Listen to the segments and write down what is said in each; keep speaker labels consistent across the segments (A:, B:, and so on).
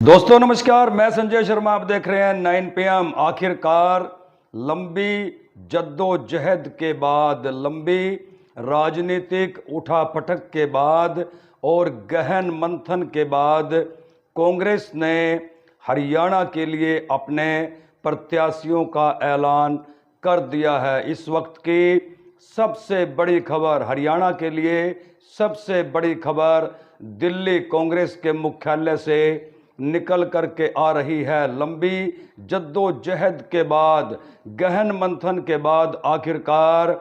A: दोस्तों नमस्कार, मैं संजय शर्मा। आप देख रहे हैं 9 PM। आखिरकार लंबी जद्दोजहद के बाद, लंबी राजनीतिक उठापटक के बाद और गहन मंथन के बाद कांग्रेस ने हरियाणा के लिए अपने प्रत्याशियों का ऐलान कर दिया है। इस वक्त की सबसे बड़ी खबर, हरियाणा के लिए सबसे बड़ी खबर दिल्ली कांग्रेस के मुख्यालय से निकल करके आ रही है। लंबी जद्दोजहद के बाद, गहन मंथन के बाद आखिरकार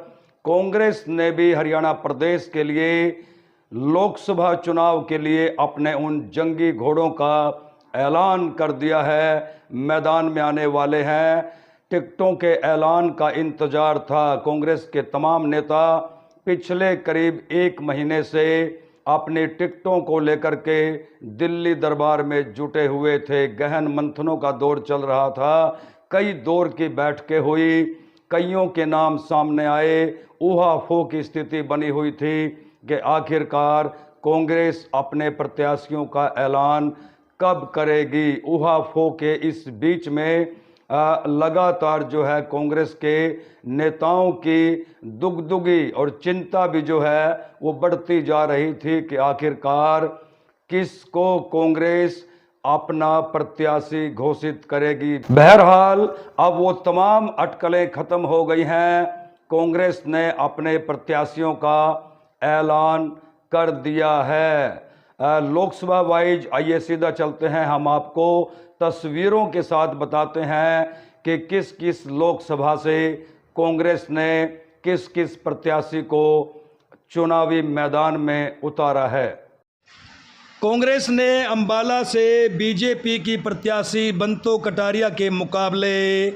A: कांग्रेस ने भी हरियाणा प्रदेश के लिए लोकसभा चुनाव के लिए अपने उन जंगी घोड़ों का ऐलान कर दिया है। मैदान में आने वाले हैं। टिकटों के ऐलान का इंतजार था। कांग्रेस के तमाम नेता पिछले करीब 1 महीने से अपनी टिकटों को लेकर के दिल्ली दरबार में जुटे हुए थे। गहन मंथनों का दौर चल रहा था। कई दौर की बैठकें हुई, कईयों के नाम सामने आए। ऊहापोह की स्थिति बनी हुई थी कि आखिरकार कांग्रेस अपने प्रत्याशियों का ऐलान कब करेगी। ऊहापोह के इस बीच में लगातार जो है कांग्रेस के नेताओं की दुगदुगी और चिंता भी जो है वो बढ़ती जा रही थी कि आखिरकार किसको कांग्रेस अपना प्रत्याशी घोषित करेगी। बहरहाल अब वो तमाम अटकलें खत्म हो गई हैं। कांग्रेस ने अपने प्रत्याशियों का ऐलान कर दिया है। लोकसभा वाइज आइए सीधा चलते हैं। हम आपको तस्वीरों के साथ बताते हैं कि किस किस लोकसभा से कांग्रेस ने किस किस प्रत्याशी को चुनावी मैदान में उतारा है।
B: कांग्रेस ने अंबाला से बीजेपी की प्रत्याशी बंतो कटारिया के मुकाबले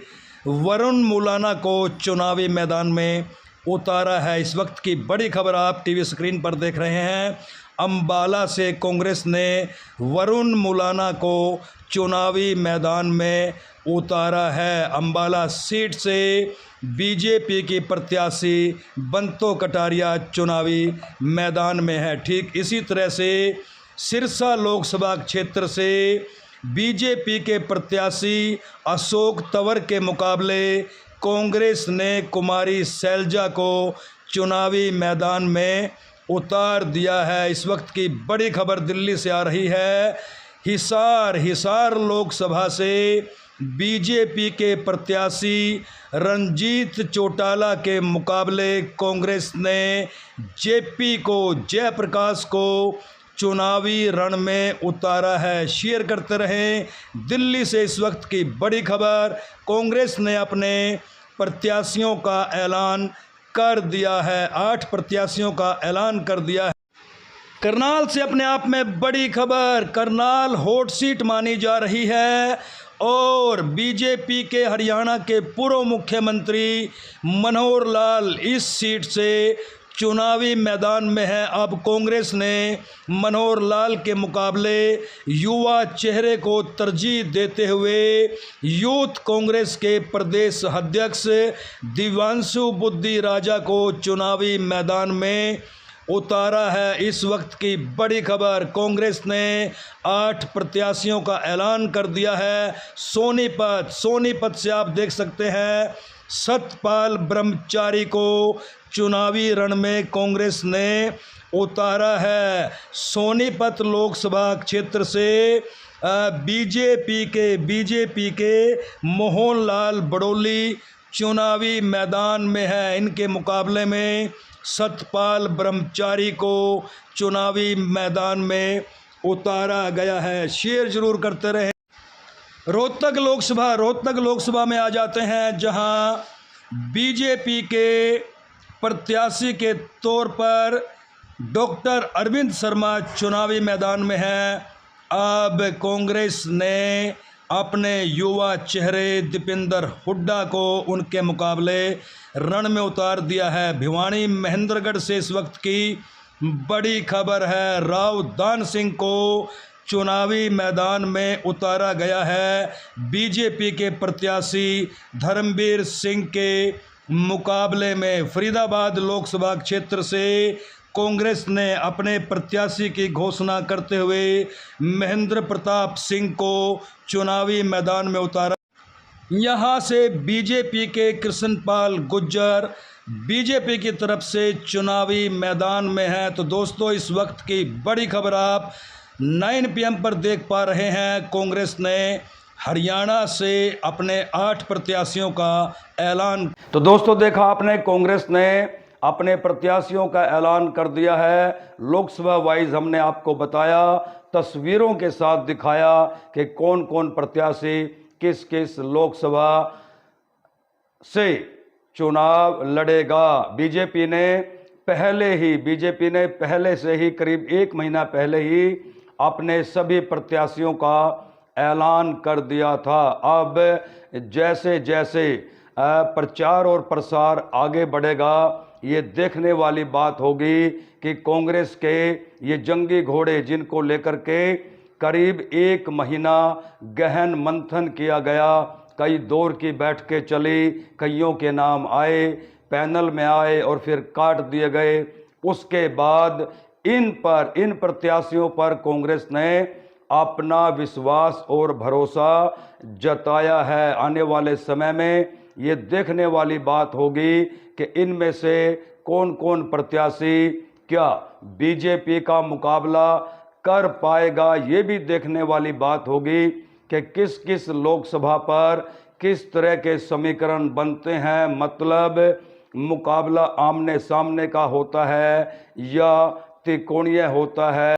B: वरुण मुलाना को चुनावी मैदान में उतारा है। इस वक्त की बड़ी खबर आप टीवी स्क्रीन पर देख रहे हैं। अंबाला से कांग्रेस ने वरुण मुलाना को चुनावी मैदान में उतारा है। अंबाला सीट से बीजेपी की प्रत्याशी बंतो कटारिया चुनावी मैदान में है। ठीक इसी तरह से सिरसा लोकसभा क्षेत्र से बीजेपी के प्रत्याशी अशोक तंवर के मुकाबले कांग्रेस ने कुमारी शैलजा को चुनावी मैदान में उतार दिया है। इस वक्त की बड़ी खबर दिल्ली से आ रही है। हिसार लोकसभा से बीजेपी के प्रत्याशी रंजीत चौटाला के मुकाबले कांग्रेस ने जयप्रकाश को चुनावी रण में उतारा है। शेयर करते रहें। दिल्ली से इस वक्त की बड़ी खबर, कांग्रेस ने अपने प्रत्याशियों का ऐलान कर दिया है। 8 प्रत्याशियों का ऐलान कर दिया है। करनाल से अपने आप में बड़ी खबर, करनाल हॉट सीट मानी जा रही है और बीजेपी के हरियाणा के पूर्व मुख्यमंत्री मनोहर लाल इस सीट से चुनावी मैदान में है। अब कांग्रेस ने मनोहर लाल के मुकाबले युवा चेहरे को तरजीह देते हुए यूथ कांग्रेस के प्रदेश अध्यक्ष दिव्यांशु बुद्धि राजा को चुनावी मैदान में उतारा है। इस वक्त की बड़ी खबर, कांग्रेस ने 8 प्रत्याशियों का ऐलान कर दिया है। सोनीपत से आप देख सकते हैं सतपाल ब्रह्मचारी को चुनावी रण में कांग्रेस ने उतारा है। सोनीपत लोकसभा क्षेत्र से बीजेपी के मोहनलाल बड़ोली चुनावी मैदान में है। इनके मुकाबले में सतपाल ब्रह्मचारी को चुनावी मैदान में उतारा गया है। शेयर जरूर करते रहें। रोहतक लोकसभा में आ जाते हैं, जहां बीजेपी के प्रत्याशी के तौर पर डॉक्टर अरविंद शर्मा चुनावी मैदान में हैं। अब कांग्रेस ने अपने युवा चेहरे दीपेंद्र हुड्डा को उनके मुकाबले रण में उतार दिया है। भिवानी महेंद्रगढ़ से इस वक्त की बड़ी खबर है। राव दान सिंह को चुनावी मैदान में उतारा गया है। बीजेपी के प्रत्याशी धर्मवीर सिंह के मुकाबले में फरीदाबाद लोकसभा क्षेत्र से कांग्रेस ने अपने प्रत्याशी की घोषणा करते हुए महेंद्र प्रताप सिंह को चुनावी मैदान में उतारा। यहां से बीजेपी के कृष्णपाल गुर्जर बीजेपी की तरफ से चुनावी मैदान में हैं। तो दोस्तों, इस वक्त की बड़ी खबर आप 9 PM पर देख पा रहे हैं। कांग्रेस ने हरियाणा से अपने 8 प्रत्याशियों का ऐलान।
A: तो दोस्तों, देखा आपने, कांग्रेस ने अपने प्रत्याशियों का ऐलान कर दिया है। लोकसभा वाइज हमने आपको बताया, तस्वीरों के साथ दिखाया कि कौन कौन प्रत्याशी किस किस लोकसभा से चुनाव लड़ेगा। बीजेपी ने पहले से ही करीब 1 महीना पहले ही अपने सभी प्रत्याशियों का ऐलान कर दिया था। अब जैसे जैसे प्रचार और प्रसार आगे बढ़ेगा, ये देखने वाली बात होगी कि कांग्रेस के ये जंगी घोड़े, जिनको लेकर के करीब 1 महीना गहन मंथन किया गया, कई दौर की बैठकें चली, कईयों के नाम आए, पैनल में आए और फिर काट दिए गए। उसके बाद इन प्रत्याशियों पर कांग्रेस ने अपना विश्वास और भरोसा जताया है। आने वाले समय में ये देखने वाली बात होगी कि इनमें से कौन कौन प्रत्याशी क्या बीजेपी का मुकाबला कर पाएगा। ये भी देखने वाली बात होगी कि किस किस लोकसभा पर किस तरह के समीकरण बनते हैं, मतलब मुकाबला आमने सामने का होता है या त्रिकोणीय होता है।